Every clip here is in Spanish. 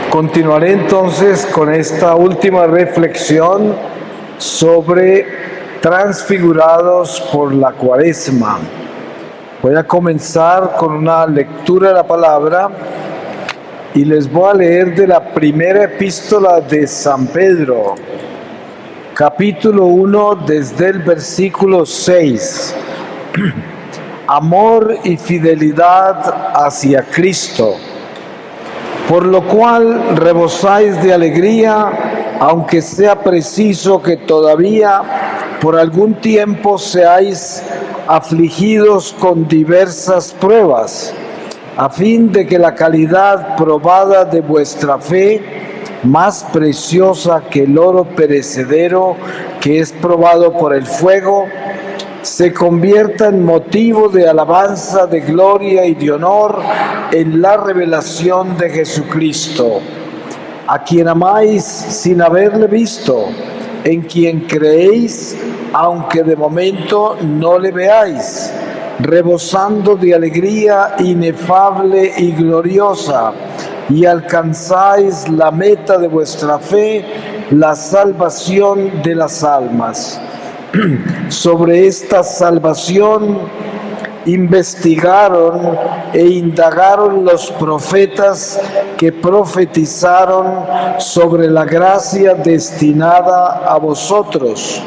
Continuaré entonces con esta última reflexión sobre transfigurados por la Cuaresma. Voy a comenzar con una lectura de la palabra y les voy a leer de la primera epístola de San Pedro, capítulo 1, desde el versículo 6. Amor y fidelidad hacia Cristo, por lo cual rebosáis de alegría, aunque sea preciso que todavía por algún tiempo seáis afligidos con diversas pruebas, a fin de que la calidad probada de vuestra fe, más preciosa que el oro perecedero que es probado por el fuego, se convierta en motivo de alabanza, de gloria y de honor en la revelación de Jesucristo, a quien amáis sin haberle visto, en quien creéis, aunque de momento no le veáis, rebosando de alegría inefable y gloriosa, y alcanzáis la meta de vuestra fe, la salvación de las almas. Sobre esta salvación investigaron e indagaron los profetas que profetizaron sobre la gracia destinada a vosotros,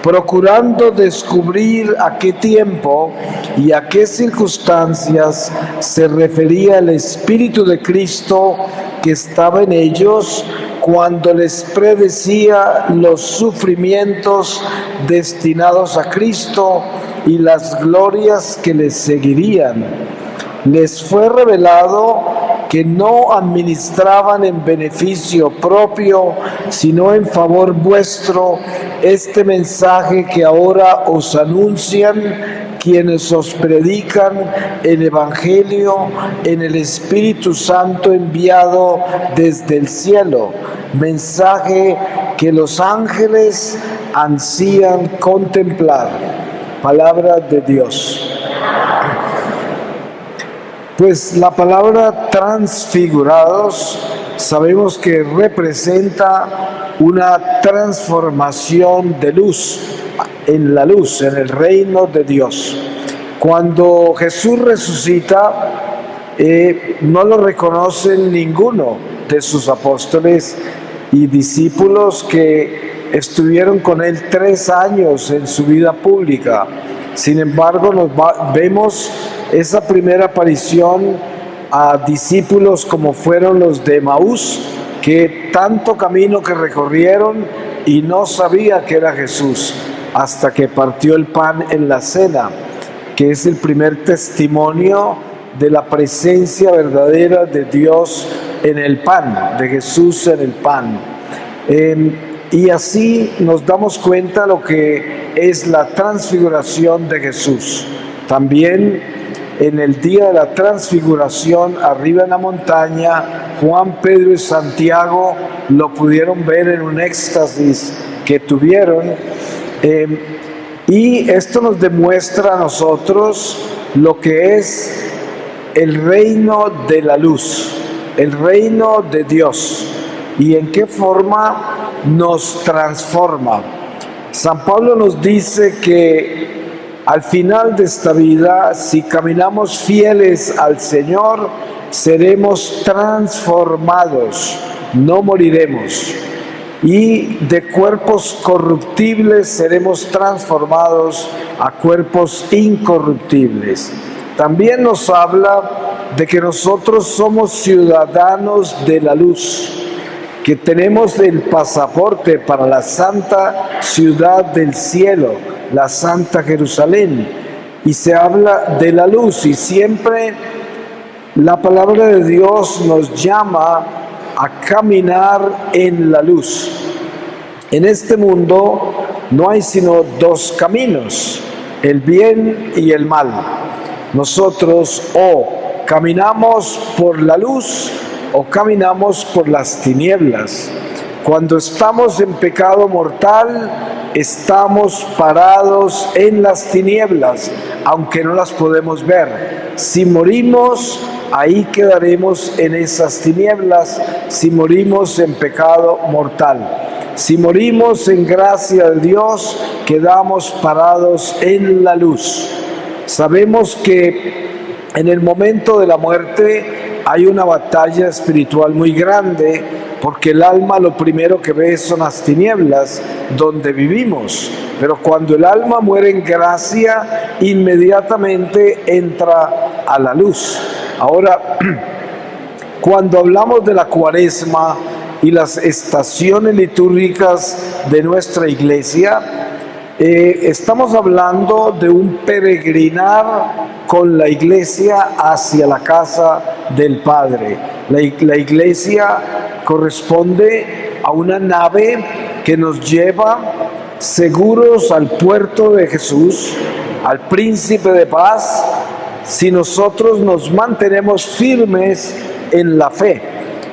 procurando descubrir a qué tiempo y a qué circunstancias se refería el Espíritu de Cristo que estaba en ellos cuando les predecía los sufrimientos destinados a Cristo y las glorias que les seguirían. Les fue revelado que no administraban en beneficio propio, sino en favor vuestro, este mensaje que ahora os anuncian quienes os predican el Evangelio en el Espíritu Santo enviado desde el cielo, mensaje que los ángeles ansían contemplar. Palabra de Dios. Pues la palabra transfigurados sabemos que representa una transformación de luz, en la luz, en el reino de Dios. Cuando Jesús resucita, no lo reconocen ninguno de sus apóstoles y discípulos que estuvieron con él 3 años en su vida pública. Sin embargo, vemos esa primera aparición a discípulos como fueron los de Emaús, que tanto camino que recorrieron y no sabía que era Jesús, hasta que partió el pan en la cena, que es el primer testimonio de la presencia verdadera de Dios en el pan, de Jesús en el pan. Y así nos damos cuenta lo que es la transfiguración de Jesús. También en el día de la transfiguración, arriba en la montaña, Juan, Pedro y Santiago lo pudieron ver en un éxtasis que tuvieron. Y esto nos demuestra a nosotros lo que es el reino de la luz, el reino de Dios, y en qué forma nos transforma. San Pablo nos dice que al final de esta vida, si caminamos fieles al Señor, seremos transformados, no moriremos. Y de cuerpos corruptibles seremos transformados a cuerpos incorruptibles. También nos habla de que nosotros somos ciudadanos de la luz, que tenemos el pasaporte para la santa ciudad del cielo, la Santa Jerusalén, y se habla de la luz, y siempre la palabra de Dios nos llama a caminar en la luz. En este mundo no hay sino 2 caminos, el bien y el mal. Nosotros o caminamos por la luz o caminamos por las tinieblas. Cuando estamos en pecado mortal, estamos parados en las tinieblas, aunque no las podemos ver. Si morimos, ahí quedaremos en esas tinieblas si morimos en pecado mortal. Si morimos en gracia de Dios, quedamos parados en la luz. Sabemos que en el momento de la muerte hay una batalla espiritual muy grande, porque el alma lo primero que ve son las tinieblas donde vivimos. Pero cuando el alma muere en gracia, inmediatamente entra a la luz. Ahora, cuando hablamos de la Cuaresma y las estaciones litúrgicas de nuestra iglesia, estamos hablando de un peregrinar con la iglesia hacia la casa del Padre. La iglesia corresponde a una nave que nos lleva seguros al puerto de Jesús, al Príncipe de Paz, si nosotros nos mantenemos firmes en la fe.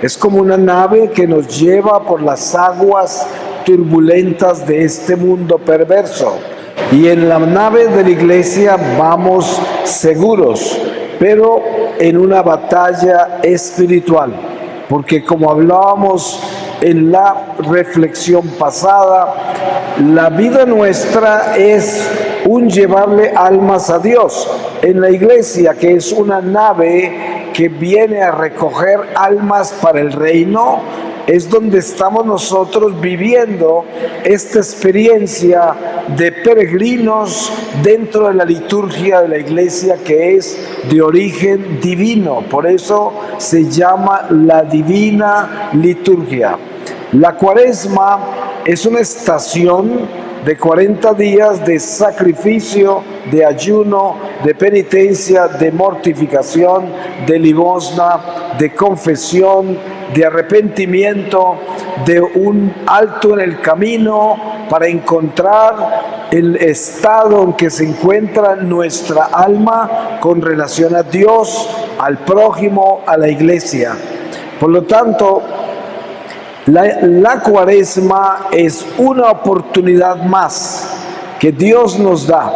Es como una nave que nos lleva por las aguas turbulentas de este mundo perverso. Y en la nave de la iglesia vamos seguros, pero en una batalla espiritual. Porque como hablábamos en la reflexión pasada, la vida nuestra es un llevarle almas a Dios. En la iglesia, que es una nave que viene a recoger almas para el reino, es donde estamos nosotros viviendo esta experiencia de peregrinos dentro de la liturgia de la iglesia, que es de origen divino. Por eso se llama la divina liturgia. La Cuaresma es una estación de 40 días de sacrificio, de ayuno, de penitencia, de mortificación, de limosna, de confesión, de arrepentimiento, de un alto en el camino para encontrar el estado en que se encuentra nuestra alma con relación a Dios, al prójimo, a la iglesia. Por lo tanto, la Cuaresma es una oportunidad más que Dios nos da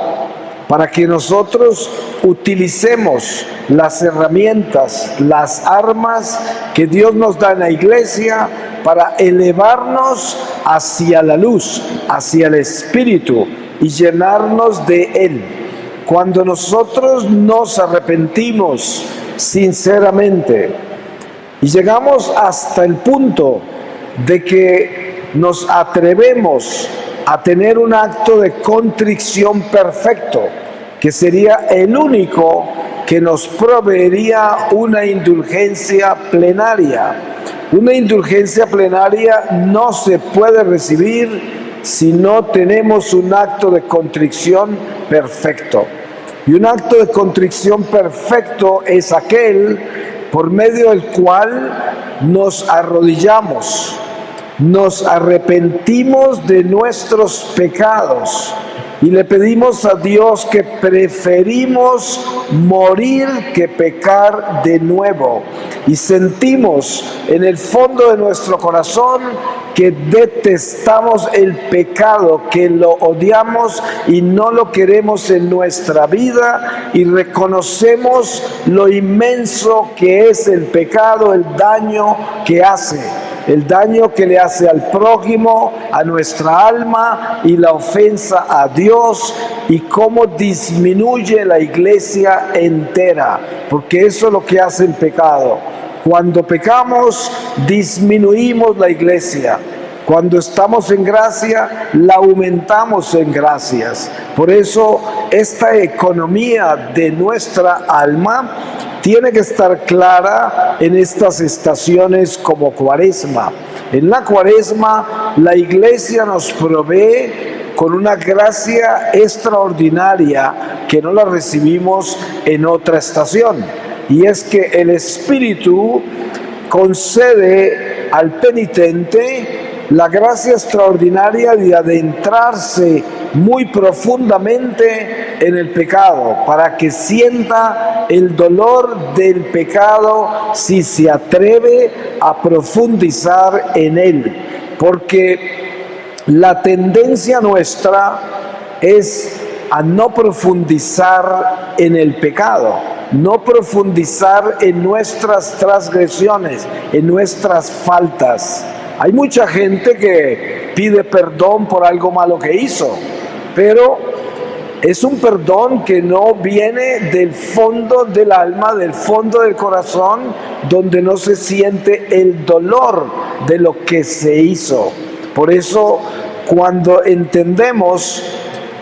para que nosotros utilicemos las herramientas, las armas que Dios nos da en la iglesia para elevarnos hacia la luz, hacia el Espíritu y llenarnos de Él. Cuando nosotros nos arrepentimos sinceramente y llegamos hasta el punto de que nos atrevemos a tener un acto de contrición perfecto, que sería el único que nos proveería una indulgencia plenaria. Una indulgencia plenaria no se puede recibir si no tenemos un acto de contrición perfecto. Y un acto de contrición perfecto es aquel por medio del cual nos arrodillamos, nos arrepentimos de nuestros pecados y le pedimos a Dios que preferimos morir que pecar de nuevo. Y sentimos en el fondo de nuestro corazón que detestamos el pecado, que lo odiamos y no lo queremos en nuestra vida, y reconocemos lo inmenso que es el pecado, el daño que hace. El daño que le hace al prójimo, a nuestra alma, y la ofensa a Dios, y cómo disminuye la iglesia entera, porque eso es lo que hace el pecado. Cuando pecamos, disminuimos la iglesia. Cuando estamos en gracia, la aumentamos en gracias. Por eso, esta economía de nuestra alma tiene que estar clara en estas estaciones como Cuaresma. En la Cuaresma, la iglesia nos provee con una gracia extraordinaria que no la recibimos en otra estación. Y es que el Espíritu concede al penitente la gracia extraordinaria de adentrarse muy profundamente en el pecado, para que sienta el dolor del pecado si se atreve a profundizar en él. Porque la tendencia nuestra es a no profundizar en el pecado, no profundizar en nuestras transgresiones, en nuestras faltas. Hay mucha gente que pide perdón por algo malo que hizo, pero es un perdón que no viene del fondo del alma, del fondo del corazón, donde no se siente el dolor de lo que se hizo. Por eso, cuando entendemos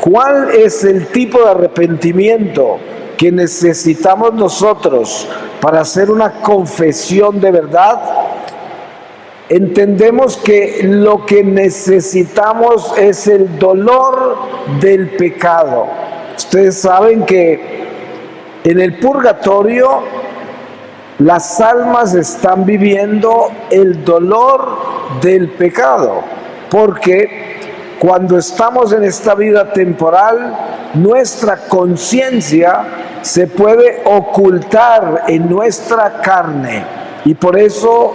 cuál es el tipo de arrepentimiento que necesitamos nosotros para hacer una confesión de verdad, entendemos que lo que necesitamos es el dolor del pecado. Ustedes saben que en el purgatorio las almas están viviendo el dolor del pecado, porque cuando estamos en esta vida temporal, nuestra conciencia se puede ocultar en nuestra carne, y por eso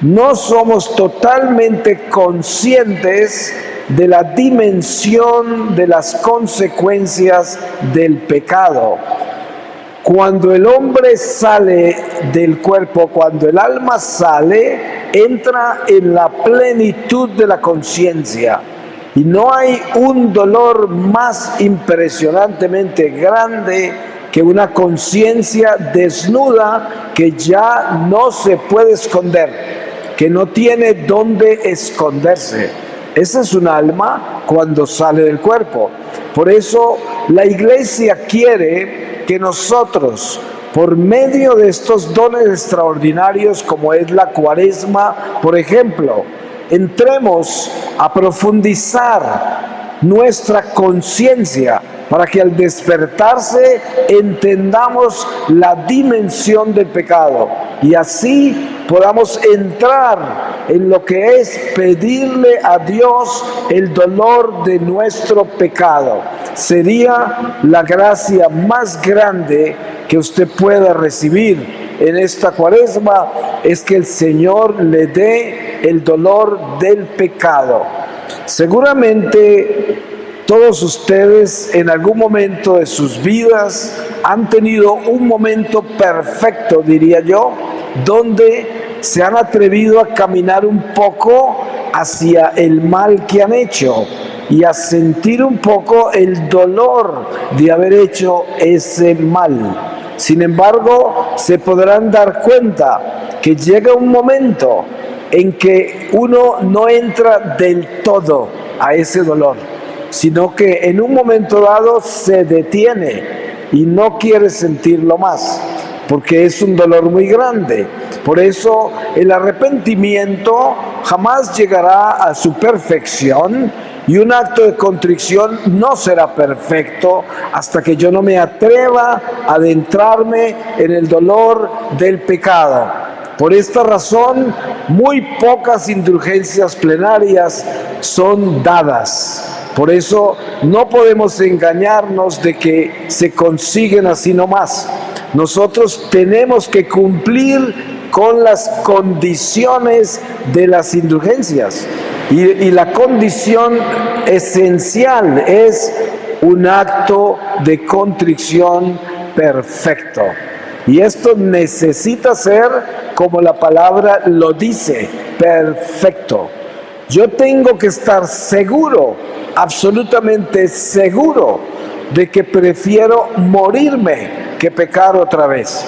no somos totalmente conscientes de la dimensión de las consecuencias del pecado. Cuando el hombre sale del cuerpo, cuando el alma sale, entra en la plenitud de la conciencia. Y no hay un dolor más impresionantemente grande que una conciencia desnuda que ya no se puede esconder, que no tiene dónde esconderse. Esa es un alma cuando sale del cuerpo. Por eso la iglesia quiere que nosotros, por medio de estos dones extraordinarios como es la cuaresma, por ejemplo, entremos a profundizar nuestra conciencia para que al despertarse entendamos la dimensión del pecado y así podamos entrar en lo que es pedirle a Dios el dolor de nuestro pecado. Sería la gracia más grande que usted pueda recibir en esta cuaresma, es que el Señor le dé el dolor del pecado. Seguramente todos ustedes en algún momento de sus vidas han tenido un momento perfecto, diría yo, donde se han atrevido a caminar un poco hacia el mal que han hecho y a sentir un poco el dolor de haber hecho ese mal. Sin embargo, se podrán dar cuenta que llega un momento en que uno no entra del todo a ese dolor, sino que en un momento dado se detiene y no quiere sentirlo más, porque es un dolor muy grande. Por eso el arrepentimiento jamás llegará a su perfección y un acto de contrición no será perfecto hasta que yo no me atreva a adentrarme en el dolor del pecado. Por esta razón, muy pocas indulgencias plenarias son dadas. Por eso no podemos engañarnos de que se consiguen así nomás. Nosotros tenemos que cumplir con las condiciones de las indulgencias. Y la condición esencial es un acto de contrición perfecto. Y esto necesita ser, como la palabra lo dice, perfecto. Yo tengo que estar seguro, absolutamente seguro, de que prefiero morirme que pecar otra vez.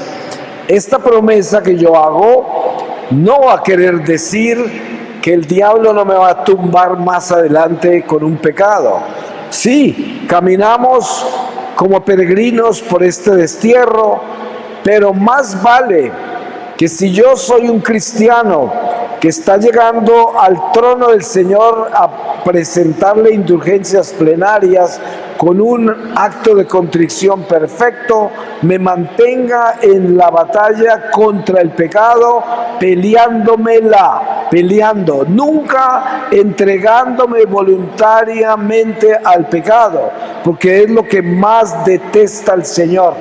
Esta promesa que yo hago no va a querer decir que el diablo no me va a tumbar más adelante con un pecado. Sí, caminamos como peregrinos por este destierro, pero más vale que si yo soy un cristiano que está llegando al trono del Señor a presentarle indulgencias plenarias con un acto de contrición perfecto, me mantenga en la batalla contra el pecado, peleando, nunca entregándome voluntariamente al pecado, porque es lo que más detesta el Señor.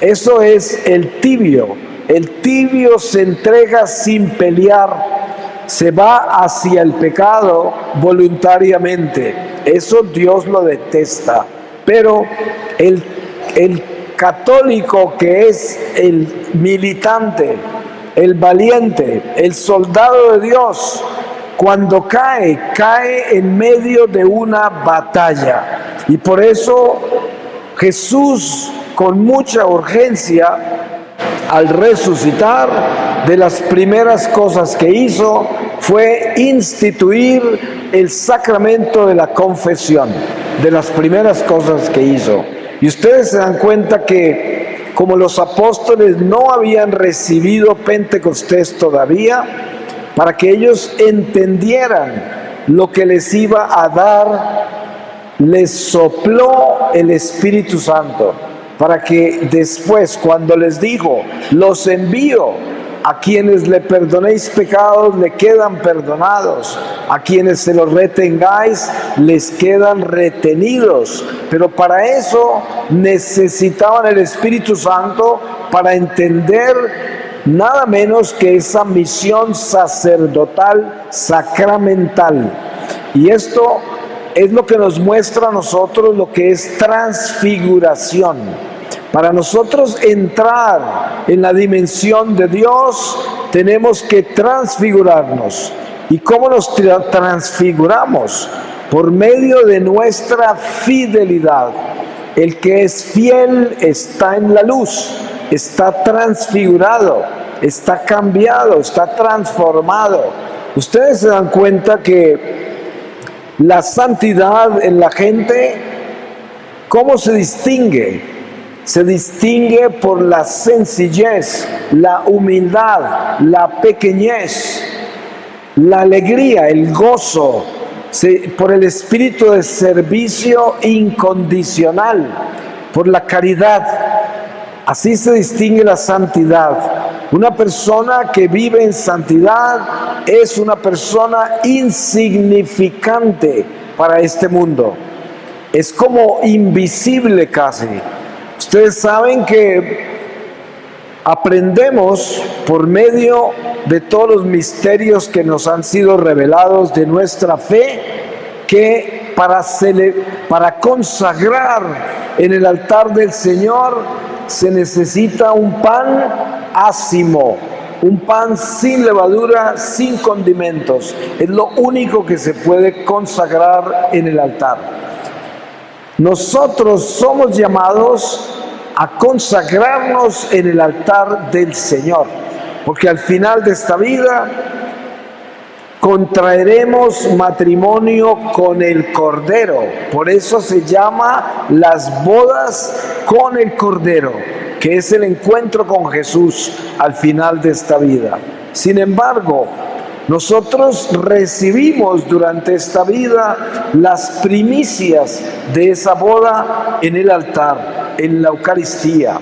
Eso es el tibio. El tibio se entrega sin pelear, se va hacia el pecado voluntariamente. Eso Dios lo detesta. Pero el católico, que es el militante, el valiente, el soldado de Dios, cuando cae en medio de una batalla. Y por eso Jesús, con mucha urgencia, al resucitar, de las primeras cosas que hizo fue instituir el sacramento de la confesión, de las primeras cosas que hizo. Y ustedes se dan cuenta que, como los apóstoles no habían recibido Pentecostés todavía, para que ellos entendieran lo que les iba a dar, les sopló el Espíritu Santo, para que después, cuando les dijo, los envío, a quienes le perdonéis pecados, le quedan perdonados. A quienes se los retengáis, les quedan retenidos. Pero para eso necesitaban el Espíritu Santo, para entender nada menos que esa misión sacerdotal, sacramental. Y esto es lo que nos muestra a nosotros lo que es transfiguración. Para nosotros entrar en la dimensión de Dios, tenemos que transfigurarnos. ¿Y cómo nos transfiguramos? Por medio de nuestra fidelidad. El que es fiel está en la luz, está transfigurado, está cambiado, está transformado. Ustedes se dan cuenta que la santidad en la gente, ¿cómo se distingue? Se distingue por la sencillez, la humildad, la pequeñez, la alegría, el gozo, por el espíritu de servicio incondicional, por la caridad. Así se distingue la santidad. Una persona que vive en santidad es una persona insignificante para este mundo. Es como invisible casi. Ustedes saben que aprendemos por medio de todos los misterios que nos han sido revelados de nuestra fe, que para consagrar en el altar del Señor se necesita un pan ácimo, un pan sin levadura, sin condimentos. Es lo único que se puede consagrar en el altar. Nosotros somos llamados a consagrarnos en el altar del Señor, porque al final de esta vida contraeremos matrimonio con el Cordero. Por eso se llama las bodas con el Cordero, que es el encuentro con Jesús al final de esta vida. Sin embargo, nosotros recibimos durante esta vida las primicias de esa boda en el altar, en la Eucaristía.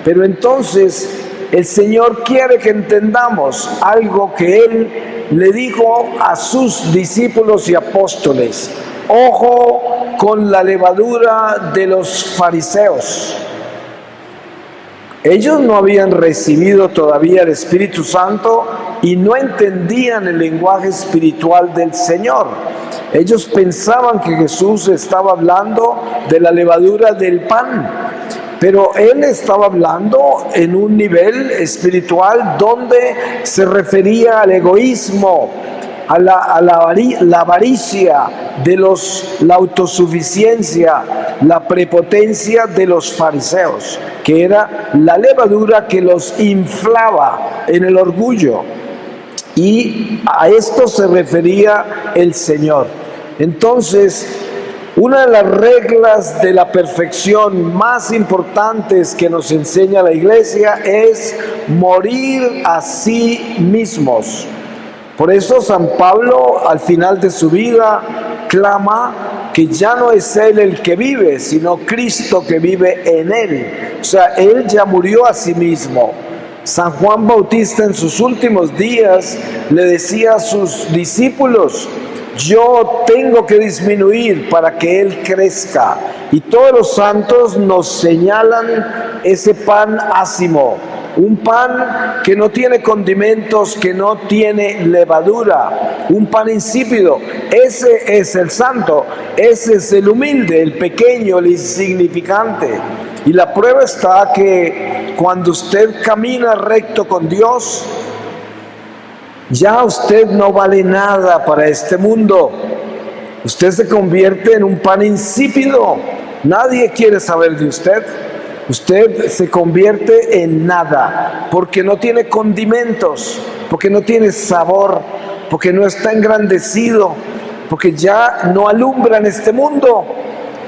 Pero entonces el Señor quiere que entendamos algo que Él le dijo a sus discípulos y apóstoles: ojo con la levadura de los fariseos. Ellos no habían recibido todavía el Espíritu Santo y no entendían el lenguaje espiritual del Señor. Ellos pensaban que Jesús estaba hablando de la levadura del pan, pero Él estaba hablando en un nivel espiritual donde se refería al egoísmo, a la avaricia, la autosuficiencia, la prepotencia de los fariseos, que era la levadura que los inflaba en el orgullo. Y a esto se refería el Señor. Entonces, una de las reglas de la perfección más importantes que nos enseña la Iglesia es morir a sí mismos. Por eso San Pablo, al final de su vida, clama que ya no es él el que vive, sino Cristo que vive en él. O sea, él ya murió a sí mismo. San Juan Bautista en sus últimos días le decía a sus discípulos: yo tengo que disminuir para que Él crezca. Y todos los santos nos señalan ese pan ácimo, un pan que no tiene condimentos, que no tiene levadura, un pan insípido. Ese es el santo, ese es el humilde, el pequeño, el insignificante. Y la prueba está que cuando usted camina recto con Dios, ya usted no vale nada para este mundo. Usted se convierte en un pan insípido. Nadie quiere saber de usted. Usted se convierte en nada, porque no tiene condimentos, porque no tiene sabor, porque no está engrandecido, porque ya no alumbra en este mundo,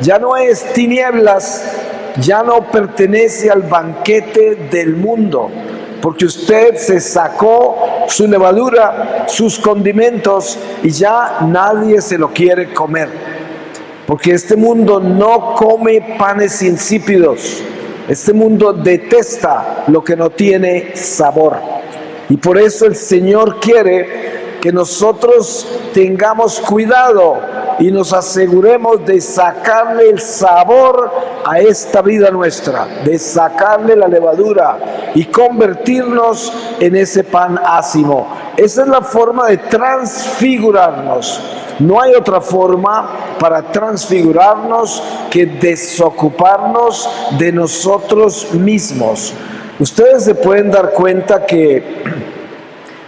ya no es tinieblas, ya no pertenece al banquete del mundo, porque usted se sacó su levadura, sus condimentos, y ya nadie se lo quiere comer, porque este mundo no come panes insípidos. Este mundo detesta lo que no tiene sabor. Y por eso el Señor quiere que nosotros tengamos cuidado y nos aseguremos de sacarle el sabor a esta vida nuestra, de sacarle la levadura y convertirnos en ese pan ácimo. Esa es la forma de transfigurarnos. No hay otra forma para transfigurarnos que desocuparnos de nosotros mismos. Ustedes se pueden dar cuenta que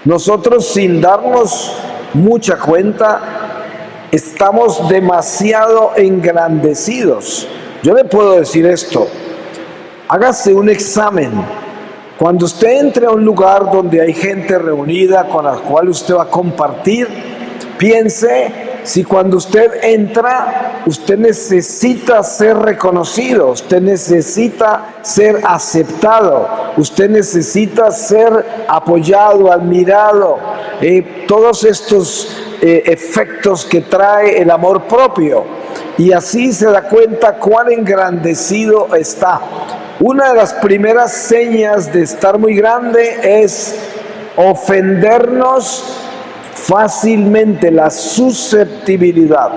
nosotros, sin darnos mucha cuenta, estamos demasiado engrandecidos. Yo le puedo decir esto: hágase un examen. Cuando usted entre a un lugar donde hay gente reunida con la cual usted va a compartir, piense si cuando usted entra, usted necesita ser reconocido, usted necesita ser aceptado, usted necesita ser apoyado, admirado, todos estos efectos que trae el amor propio. Y así se da cuenta cuán engrandecido está. Una de las primeras señas de estar muy grande es ofendernos fácilmente, la susceptibilidad.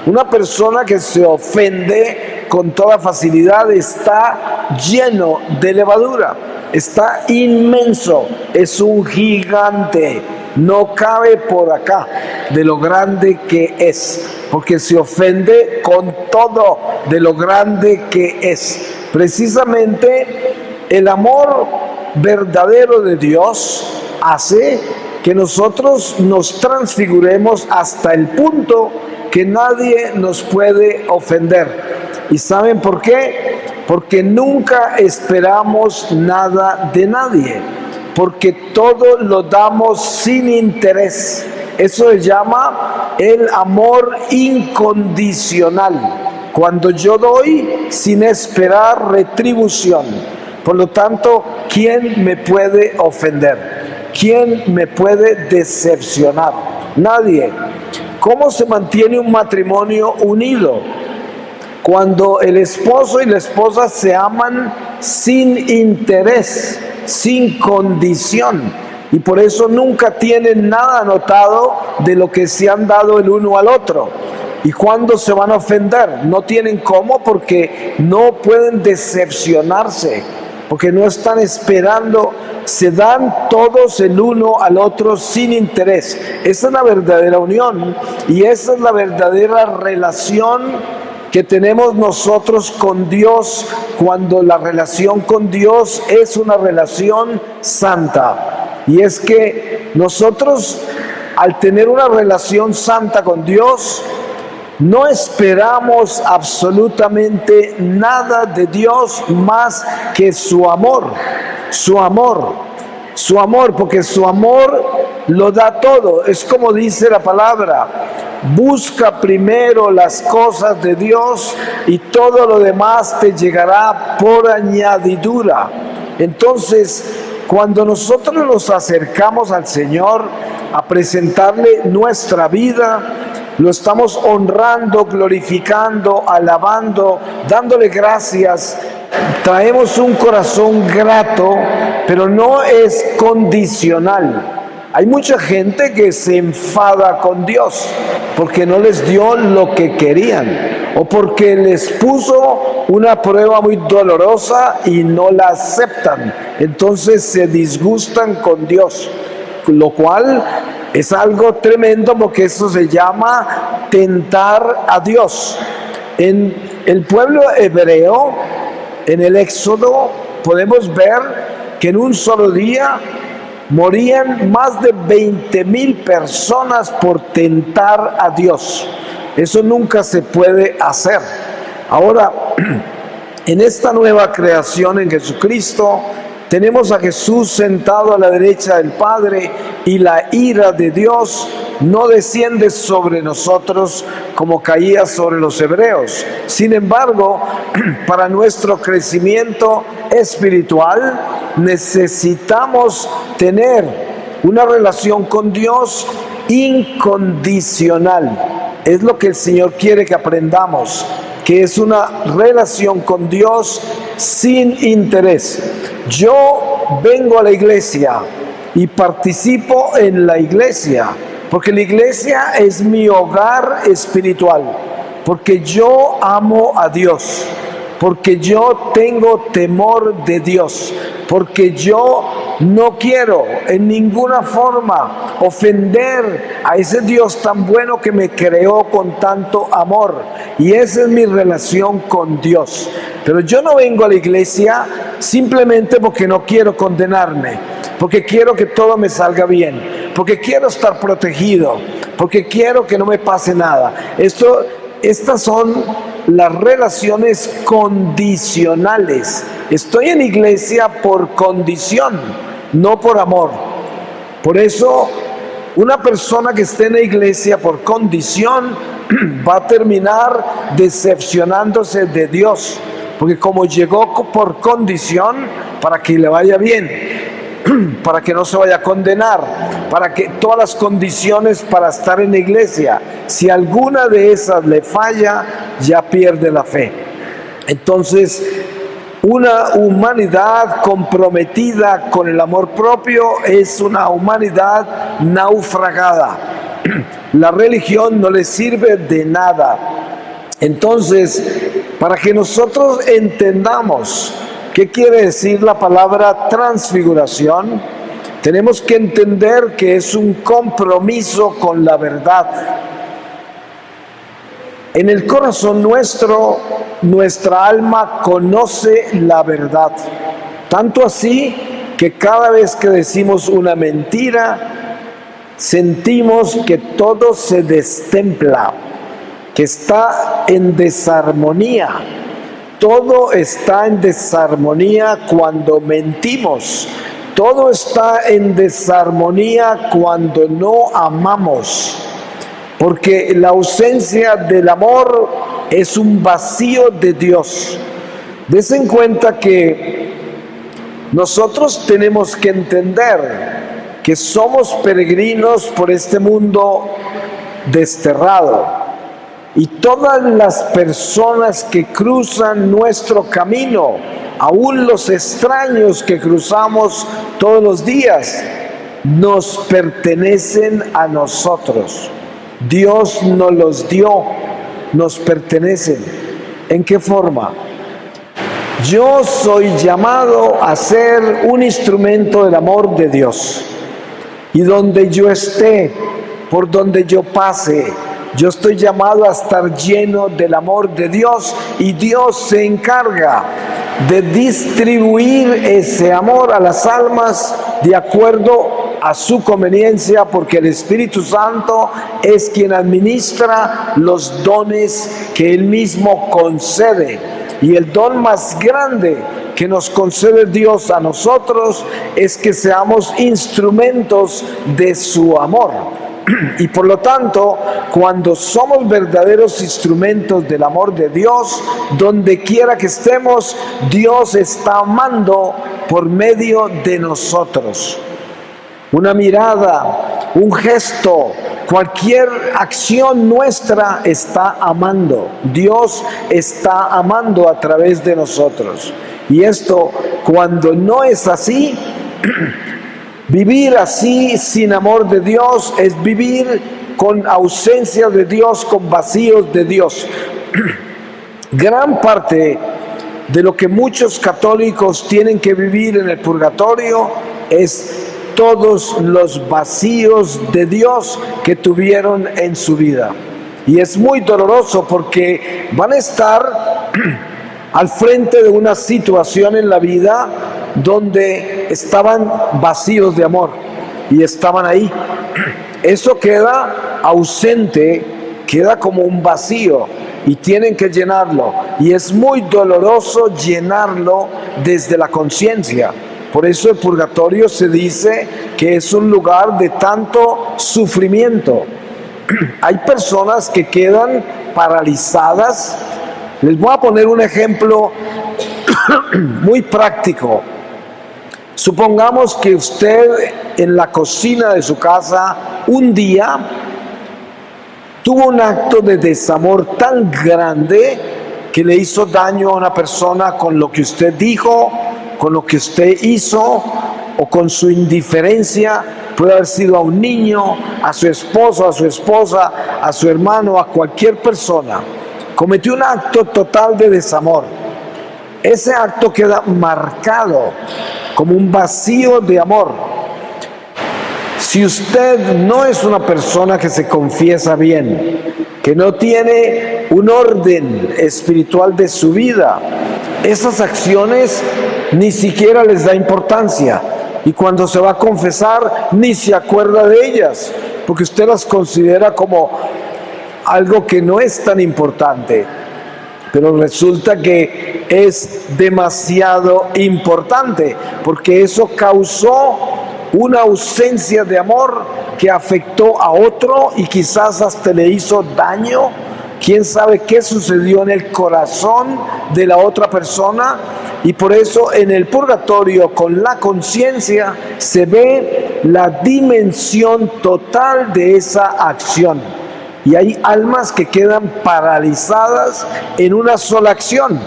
Una persona que se ofende con toda facilidad está lleno de levadura, está inmenso, es un gigante, no cabe por acá de lo grande que es, porque se ofende con todo de lo grande que es. Precisamente el amor verdadero de Dios hace que nosotros nos transfiguremos hasta el punto que nadie nos puede ofender. ¿Y saben por qué? Porque nunca esperamos nada de nadie, porque todo lo damos sin interés. Eso se llama el amor incondicional, cuando yo doy sin esperar retribución. Por lo tanto, ¿quién me puede ofender? ¿Quién me puede decepcionar? Nadie. ¿Cómo se mantiene un matrimonio unido? Cuando el esposo y la esposa se aman sin interés, sin condición, y por eso nunca tienen nada anotado de lo que se han dado el uno al otro. ¿Y cuándo se van a ofender? No tienen cómo, porque no pueden decepcionarse, porque no están esperando, se dan todos el uno al otro sin interés. Esa es la verdadera unión y esa es la verdadera relación que tenemos nosotros con Dios, cuando la relación con Dios es una relación santa. Y es que nosotros, al tener una relación santa con Dios, no esperamos absolutamente nada de Dios más que su amor, porque su amor lo da todo. Es como dice la palabra: busca primero las cosas de Dios y todo lo demás te llegará por añadidura. Entonces, cuando nosotros nos acercamos al Señor a presentarle nuestra vida, lo estamos honrando, glorificando, alabando, dándole gracias. Traemos un corazón grato, pero no es condicional. Hay mucha gente que se enfada con Dios porque no les dio lo que querían o porque les puso una prueba muy dolorosa y no la aceptan. Entonces se disgustan con Dios, lo cual es algo tremendo porque eso se llama tentar a Dios. En el pueblo hebreo, en el Éxodo, podemos ver que en un solo día morían más de 20,000 personas por tentar a Dios. Eso nunca se puede hacer. Ahora, en esta nueva creación en Jesucristo, tenemos a Jesús sentado a la derecha del Padre y la ira de Dios no desciende sobre nosotros como caía sobre los hebreos. Sin embargo, para nuestro crecimiento espiritual necesitamos tener una relación con Dios incondicional. Es lo que el Señor quiere que aprendamos, que es una relación con Dios sin interés. Yo vengo a la iglesia y participo en la iglesia, porque la iglesia es mi hogar espiritual, porque yo amo a Dios, porque yo tengo temor de Dios, porque yo no quiero en ninguna forma ofender a ese Dios tan bueno que me creó con tanto amor. Y esa es mi relación con Dios. Pero yo no vengo a la iglesia simplemente porque no quiero condenarme, porque quiero que todo me salga bien, porque quiero estar protegido, porque quiero que no me pase nada. Estas son las relaciones condicionales. Estoy en iglesia por condición, no por amor. Por eso, una persona que esté en la iglesia por condición va a terminar decepcionándose de Dios, porque como llegó por condición, para que le vaya bien, para que no se vaya a condenar, para que todas las condiciones para estar en la iglesia, si alguna de esas le falla, ya pierde la fe. Entonces, una humanidad comprometida con el amor propio es una humanidad naufragada. La religión no le sirve de nada. Entonces, para que nosotros entendamos ¿qué quiere decir la palabra transfiguración? Tenemos que entender que es un compromiso con la verdad. En el corazón nuestro, nuestra alma conoce la verdad. Tanto así que cada vez que decimos una mentira, sentimos que todo se destempla, que está en desarmonía. Todo está en desarmonía cuando mentimos. Todo está en desarmonía cuando no amamos. Porque la ausencia del amor es un vacío de Dios. Des en cuenta que nosotros tenemos que entender que somos peregrinos por este mundo desterrado. Y todas las personas que cruzan nuestro camino, aún los extraños que cruzamos todos los días, nos pertenecen a nosotros. Dios nos los dio, nos pertenecen. ¿En qué forma? Yo soy llamado a ser un instrumento del amor de Dios. Y donde yo esté, por donde yo pase, yo estoy llamado a estar lleno del amor de Dios y Dios se encarga de distribuir ese amor a las almas de acuerdo a su conveniencia, porque el Espíritu Santo es quien administra los dones que Él mismo concede. Y el don más grande que nos concede Dios a nosotros es que seamos instrumentos de su amor. Y por lo tanto, cuando somos verdaderos instrumentos del amor de Dios, donde quiera que estemos, Dios está amando por medio de nosotros. Una mirada, un gesto, cualquier acción nuestra está amando. Dios está amando a través de nosotros. Y esto, cuando no es así, Vivir así sin amor de Dios es vivir con ausencia de Dios, con vacíos de Dios. Gran parte de lo que muchos católicos tienen que vivir en el purgatorio es todos los vacíos de Dios que tuvieron en su vida. Y es muy doloroso porque van a estar al frente de una situación en la vida donde estaban vacíos de amor y estaban ahí. Eso queda ausente, queda como un vacío y tienen que llenarlo. Y es muy doloroso llenarlo desde la conciencia. Por eso el purgatorio se dice que es un lugar de tanto sufrimiento. Hay personas que quedan paralizadas. Les voy a poner un ejemplo muy práctico. Supongamos que usted en la cocina de su casa un día tuvo un acto de desamor tan grande que le hizo daño a una persona con lo que usted dijo, con lo que usted hizo o con su indiferencia. Puede haber sido a un niño, a su esposo, a su esposa, a su hermano, a cualquier persona. Cometió un acto total de desamor. Ese acto queda marcado como un vacío de amor. Si usted no es una persona que se confiesa bien, que no tiene un orden espiritual de su vida, esas acciones ni siquiera les da importancia. Y cuando se va a confesar, ni se acuerda de ellas, porque usted las considera como algo que no es tan importante. Pero resulta que es demasiado importante, porque eso causó una ausencia de amor que afectó a otro y quizás hasta le hizo daño. ¿Quién sabe qué sucedió en el corazón de la otra persona? Y por eso en el purgatorio, con la conciencia, se ve la dimensión total de esa acción. Y hay almas que quedan paralizadas en una sola acción.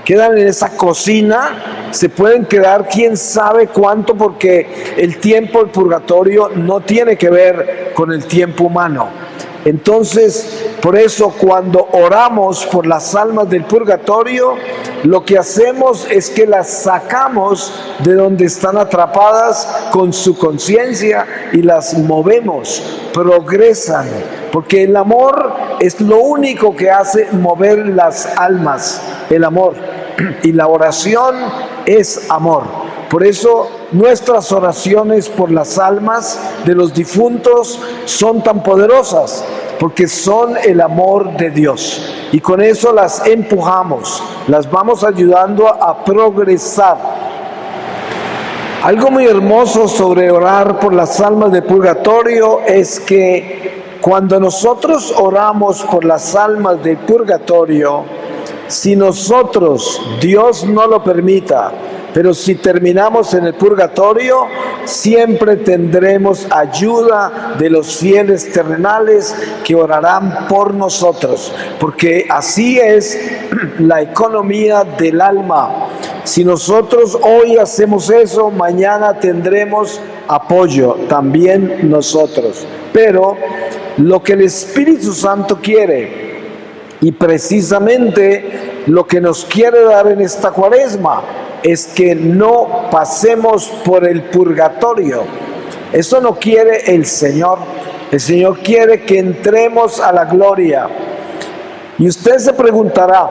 Quedan en esa cocina, se pueden quedar quién sabe cuánto, porque el tiempo del purgatorio no tiene que ver con el tiempo humano. Entonces, por eso cuando oramos por las almas del purgatorio, lo que hacemos es que las sacamos de donde están atrapadas con su conciencia y las movemos, progresan, porque el amor es lo único que hace mover las almas, el amor. Y la oración es amor. Por eso nuestras oraciones por las almas de los difuntos son tan poderosas, porque son el amor de Dios. Y con eso las empujamos, las vamos ayudando a progresar. Algo muy hermoso sobre orar por las almas de purgatorio es que cuando nosotros oramos por las almas del purgatorio, si nosotros, Dios no lo permita, pero si terminamos en el purgatorio, siempre tendremos ayuda de los fieles terrenales que orarán por nosotros, porque así es la economía del alma. Si nosotros hoy hacemos eso, mañana tendremos apoyo también nosotros. Pero lo que el Espíritu Santo quiere, y precisamente lo que nos quiere dar en esta cuaresma, es que no pasemos por el purgatorio. Eso no quiere el Señor. El Señor quiere que entremos a la gloria. Y usted se preguntará,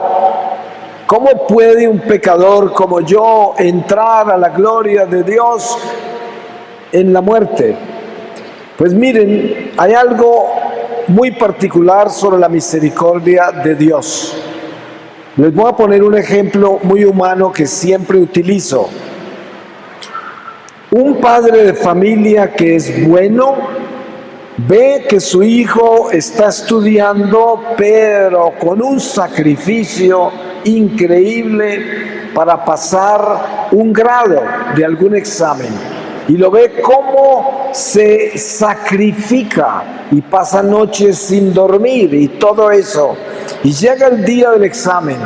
¿cómo puede un pecador como yo entrar a la gloria de Dios en la muerte? Pues miren, hay algo muy particular sobre la misericordia de Dios. Les voy a poner un ejemplo muy humano que siempre utilizo. Un padre de familia que es bueno, ve que su hijo está estudiando, pero con un sacrificio increíble para pasar un grado de algún examen. Y lo ve cómo se sacrifica y pasa noches sin dormir y todo eso. Y llega el día del examen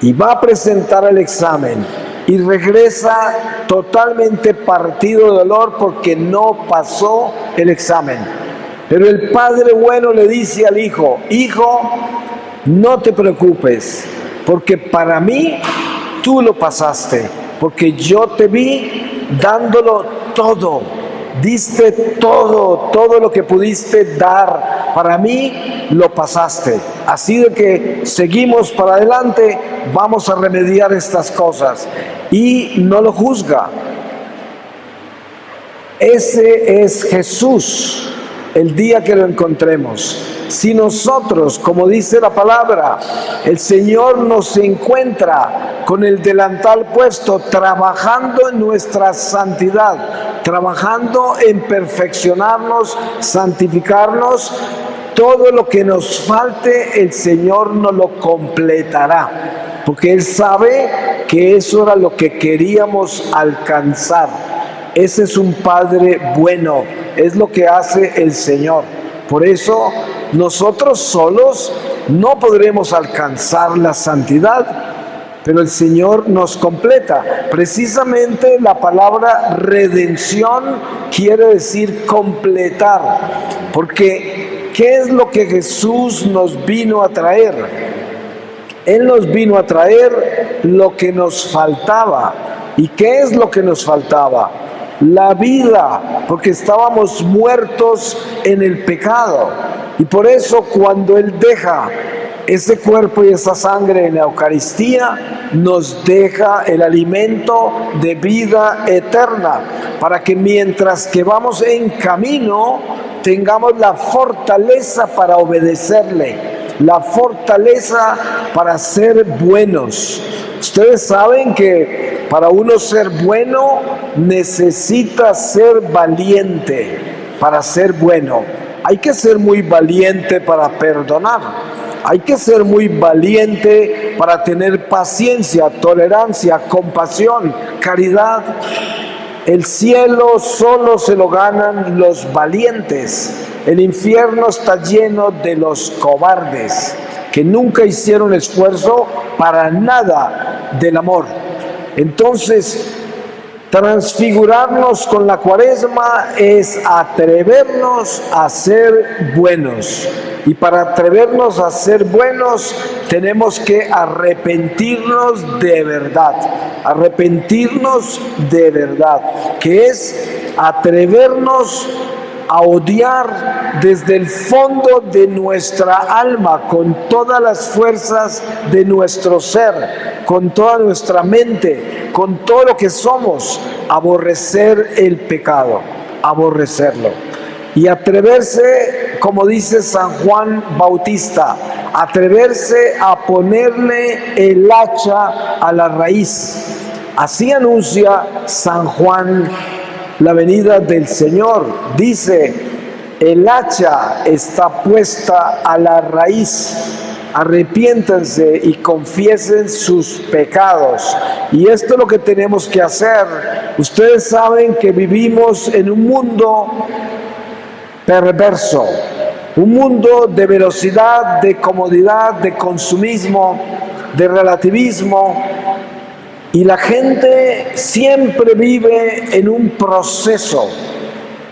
y va a presentar el examen. y regresa totalmente partido de dolor porque no pasó el examen. Pero el padre bueno le dice al hijo: hijo, no te preocupes, porque para mí tú lo pasaste, porque yo te vi dándolo todo, diste todo lo que pudiste dar, para mí lo pasaste. Así de que seguimos para adelante, vamos a remediar estas cosas. Y no lo juzga. Ese es Jesús el día que lo encontremos. Si nosotros, como dice la palabra, el Señor nos encuentra con el delantal puesto, trabajando en nuestra santidad, trabajando en perfeccionarnos, santificarnos, todo lo que nos falte, el Señor nos lo completará, porque Él sabe que eso era lo que queríamos alcanzar. Ese es un Padre bueno, es lo que hace el Señor. Por eso nosotros solos no podremos alcanzar la santidad, pero el Señor nos completa. Precisamente la palabra redención quiere decir completar, porque ¿qué es lo que Jesús nos vino a traer? Él nos vino a traer lo que nos faltaba. ¿Y qué es lo que nos faltaba? La vida, porque estábamos muertos en el pecado. Y por eso cuando Él deja ese cuerpo y esa sangre en la Eucaristía, nos deja el alimento de vida eterna, para que mientras que vamos en camino, tengamos la fortaleza para obedecerle, la fortaleza para ser buenos. Ustedes saben que para uno ser bueno necesita ser valiente. Para ser bueno hay que ser muy valiente para perdonar, hay que ser muy valiente para tener paciencia, tolerancia, compasión, caridad. El cielo solo se lo ganan los valientes. El infierno está lleno de los cobardes, que nunca hicieron esfuerzo para nada del amor. Entonces, transfigurarnos con la Cuaresma es atrevernos a ser buenos. Y para atrevernos a ser buenos, tenemos que arrepentirnos de verdad. Arrepentirnos de verdad, que es atrevernos a odiar desde el fondo de nuestra alma, con todas las fuerzas de nuestro ser, con toda nuestra mente, con todo lo que somos, aborrecer el pecado, aborrecerlo. Y atreverse, como dice San Juan Bautista, atreverse a ponerle el hacha a la raíz. Así anuncia San Juan la venida del Señor. Dice: el hacha está puesta a la raíz. Arrepiéntanse y confiesen sus pecados. Y esto es lo que tenemos que hacer. Ustedes saben que vivimos en un mundo perverso, un mundo de velocidad, de comodidad, de consumismo, de relativismo. Y la gente siempre vive en un proceso.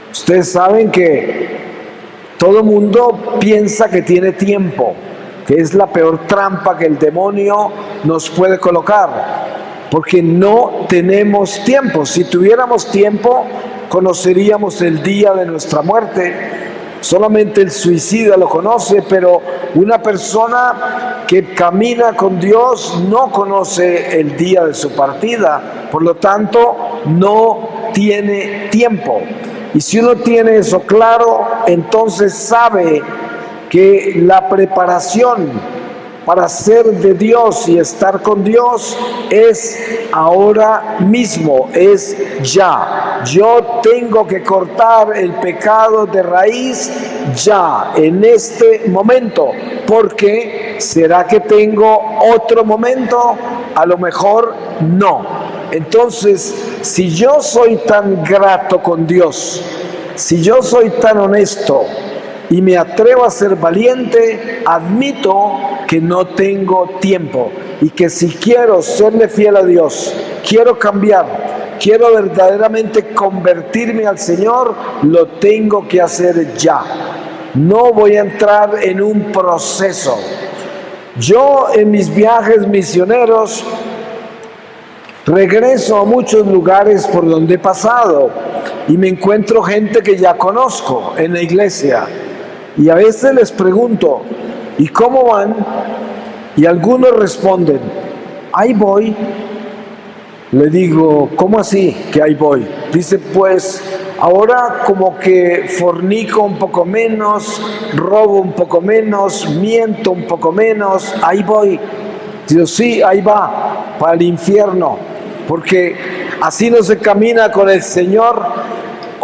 Ustedes saben que todo mundo piensa que tiene tiempo, que es la peor trampa que el demonio nos puede colocar, porque no tenemos tiempo. Si tuviéramos tiempo, conoceríamos el día de nuestra muerte. Solamente el suicida lo conoce, pero una persona que camina con Dios no conoce el día de su partida. Por lo tanto, no tiene tiempo. Y si uno tiene eso claro, entonces sabe que la preparación para ser de Dios y estar con Dios es ahora mismo, es ya. Yo tengo que cortar el pecado de raíz ya, en este momento, porque ¿será que tengo otro momento? A lo mejor no. Entonces, si yo soy tan grato con Dios, si yo soy tan honesto y me atrevo a ser valiente, admito que no tengo tiempo y que si quiero serle fiel a Dios, quiero cambiar, quiero verdaderamente convertirme al Señor, lo tengo que hacer ya. No voy a entrar en un proceso. Yo en mis viajes misioneros regreso a muchos lugares por donde he pasado y me encuentro gente que ya conozco en la iglesia. Y a veces les pregunto, ¿y cómo van? Y algunos responden, ahí voy. Le digo, ¿cómo así que ahí voy? Dice, pues ahora como que fornico un poco menos, robo un poco menos, miento un poco menos, ahí voy. Digo, sí, ahí va, para el infierno, porque así no se camina con el Señor.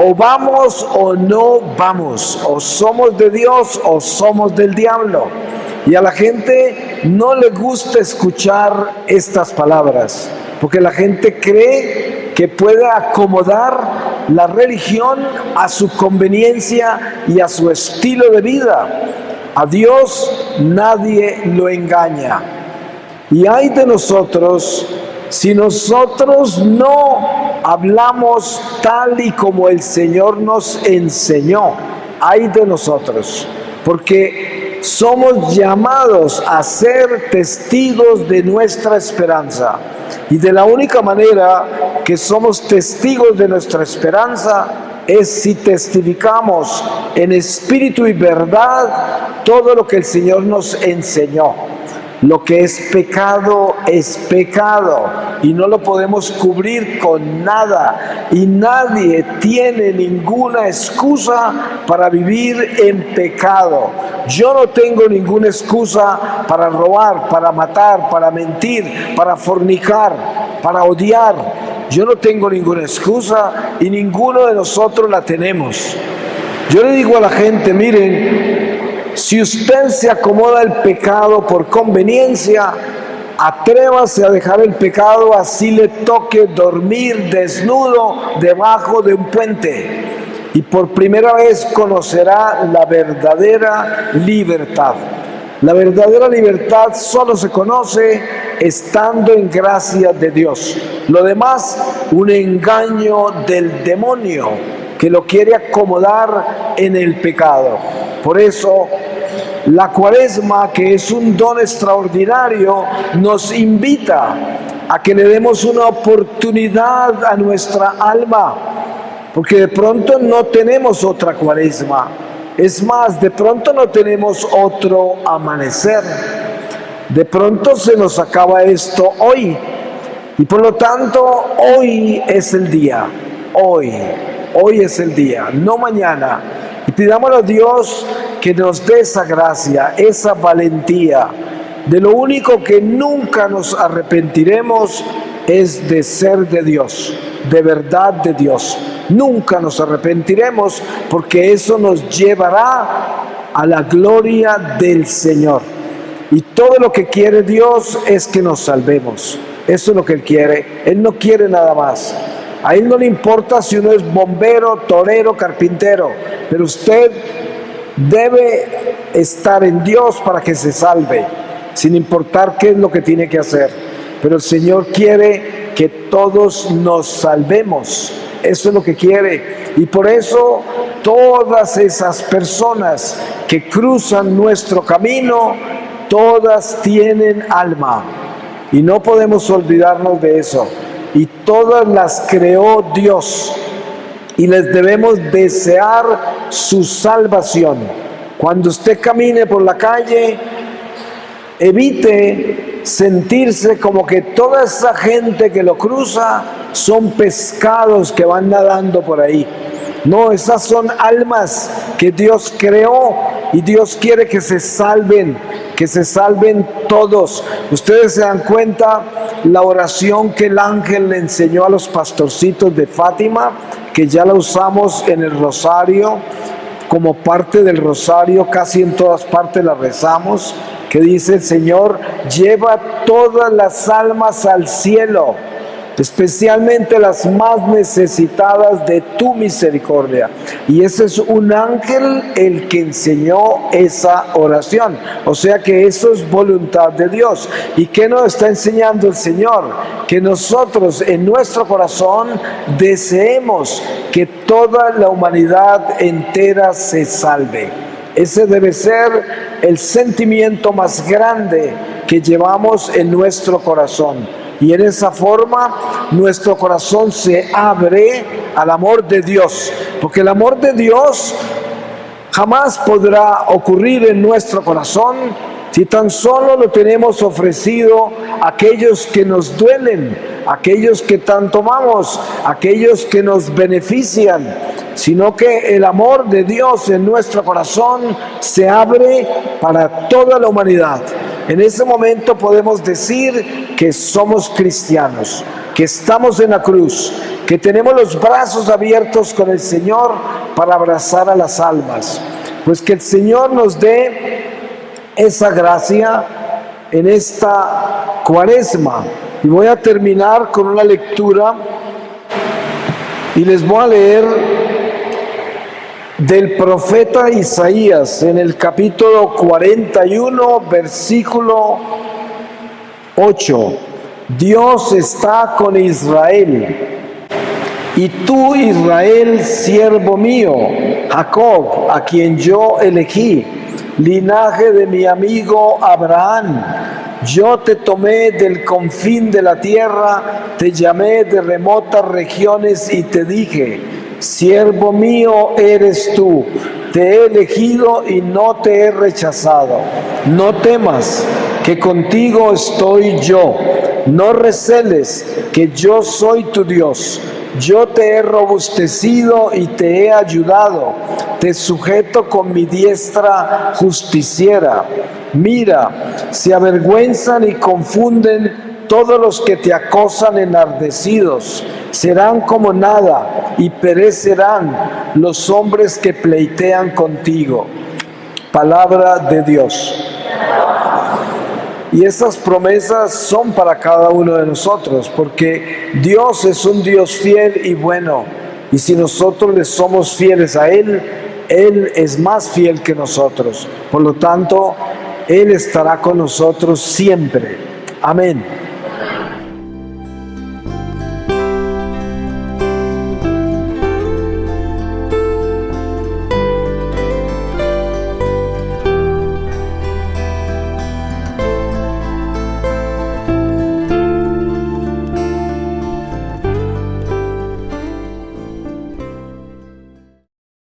O vamos o no vamos, o somos de Dios o somos del diablo. Y a la gente no le gusta escuchar estas palabras, porque la gente cree que puede acomodar la religión a su conveniencia y a su estilo de vida. A Dios nadie lo engaña. Y ay de nosotros si nosotros no hablamos tal y como el Señor nos enseñó. Ay de nosotros, porque somos llamados a ser testigos de nuestra esperanza. Y de la única manera que somos testigos de nuestra esperanza es si testificamos en espíritu y verdad todo lo que el Señor nos enseñó. Lo que es pecado y no lo podemos cubrir con nada, y nadie tiene ninguna excusa para vivir en pecado. Yo no tengo ninguna excusa para robar, para matar, para mentir, para fornicar, para odiar. Yo no tengo ninguna excusa y ninguno de nosotros la tenemos. Yo le digo a la gente, miren, si usted se acomoda al pecado por conveniencia, atrévase a dejar el pecado, así le toque dormir desnudo debajo de un puente. Y por primera vez conocerá la verdadera libertad. La verdadera libertad solo se conoce estando en gracia de Dios. Lo demás, un engaño del demonio que lo quiere acomodar en el pecado. Por eso, la Cuaresma, que es un don extraordinario, nos invita a que le demos una oportunidad a nuestra alma, porque de pronto no tenemos otra Cuaresma. Es más, de pronto no tenemos otro amanecer. De pronto se nos acaba esto hoy. Y por lo tanto, hoy es el día. Hoy es el día, no mañana. Y pidámosle a Dios que nos dé esa gracia, esa valentía. De lo único que nunca nos arrepentiremos es de ser de Dios, de verdad de Dios. Nunca nos arrepentiremos, porque eso nos llevará a la gloria del Señor. Y todo lo que quiere Dios es que nos salvemos. Eso es lo que Él quiere. Él no quiere nada más. A Él no le importa si uno es bombero, torero, carpintero, pero usted debe estar en Dios para que se salve, sin importar qué es lo que tiene que hacer. Pero el Señor quiere que todos nos salvemos. Eso es lo que quiere. Y por eso todas esas personas que cruzan nuestro camino, todas tienen alma. Y no podemos olvidarnos de eso. Y todas las creó Dios. Y les debemos desear su salvación. Cuando usted camine por la calle, evite sentirse como que toda esa gente que lo cruza son pescados que van nadando por ahí. No, esas son almas que Dios creó y Dios quiere que se salven todos. Ustedes se dan cuenta la oración que el ángel le enseñó a los pastorcitos de Fátima, que ya la usamos en el rosario, como parte del rosario, casi en todas partes la rezamos, que dice: el Señor lleva todas las almas al cielo, especialmente las más necesitadas de tu misericordia. Y ese es un ángel el que enseñó esa oración. O sea que eso es voluntad de Dios. ¿Y qué nos está enseñando el Señor? Que nosotros en nuestro corazón deseemos que toda la humanidad entera se salve. Ese debe ser el sentimiento más grande que llevamos en nuestro corazón. Y en esa forma nuestro corazón se abre al amor de Dios, porque el amor de Dios jamás podrá ocurrir en nuestro corazón si tan solo lo tenemos ofrecido a aquellos que nos duelen, a aquellos que tanto amamos, a aquellos que nos benefician, sino que el amor de Dios en nuestro corazón se abre para toda la humanidad. En ese momento podemos decir que somos cristianos, que estamos en la cruz, que tenemos los brazos abiertos con el Señor para abrazar a las almas. Pues que el Señor nos dé esa gracia en esta Cuaresma. Y voy a terminar con una lectura y les voy a leer del profeta Isaías en el capítulo 41, versículo 8. Dios está con Israel. Y tú, Israel, siervo mío, Jacob, a quien yo elegí, linaje de mi amigo Abraham. Yo te tomé del confín de la tierra, te llamé de remotas regiones y te dije: siervo mío eres tú, te he elegido y no te he rechazado. No temas, que contigo estoy yo. No receles, que yo soy tu Dios. Yo te he robustecido y te he ayudado. Te sujeto con mi diestra justiciera. Mira, se avergüenzan y confunden todos los que te acosan enardecidos. Serán como nada y perecerán los hombres que pleitean contigo. Palabra de Dios. Y esas promesas son para cada uno de nosotros, porque Dios es un Dios fiel y bueno. Y si nosotros le somos fieles a Él, Él es más fiel que nosotros. Por lo tanto, Él estará con nosotros siempre. Amén.